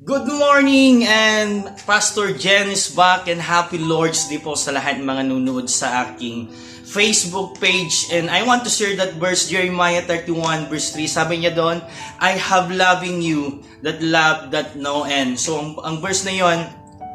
Good morning and Pastor Jen is back and happy Lord's Day po sa lahat ng mga nanonood sa aking Facebook page. And I want to share that verse, Jeremiah 31 verse 3. Sabi niya doon, I have loving you that love that no end. So ang verse na yon,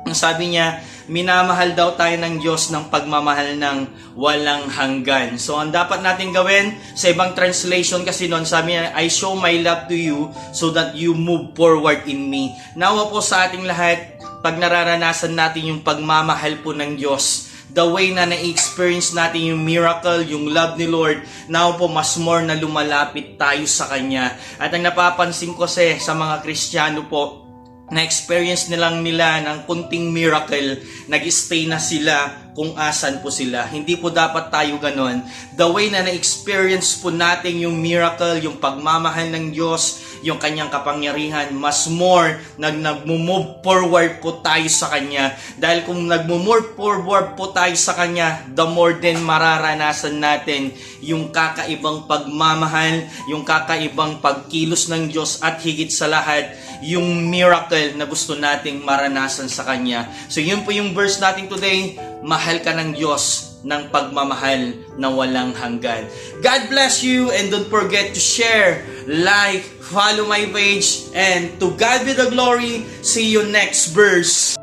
ang sabi niya, minamahal daw tayo ng Diyos ng pagmamahal ng walang hanggan. So, ang dapat natin gawin, sa ibang translation kasi noon, sabi niya, I show my love to you so that you move forward in me. Nawa po sa ating lahat, pag nararanasan natin yung pagmamahal po ng Diyos, the way na na-experience natin yung miracle, yung love ni Lord, now po mas more na lumalapit tayo sa Kanya. At ang napapansin ko sa mga Kristiyano po, na-experience nila ng kunting miracle, nag-stay na sila kung asan po sila. Hindi po dapat tayo ganon. The way na na-experience po natin yung miracle, yung pagmamahal ng Diyos, yung kanyang kapangyarihan, mas more nag-move forward po tayo sa Kanya. Dahil kung nag-move forward po tayo sa Kanya, the more din mararanasan natin yung kakaibang pagmamahal, yung kakaibang pagkilos ng Diyos, at higit sa lahat, yung miracle na gusto nating maranasan sa Kanya. So yun po yung verse natin today, mahal ka ng Diyos ng pagmamahal na walang hanggan. God bless you and don't forget to share, like, follow my page, and to God be the glory. See you next verse.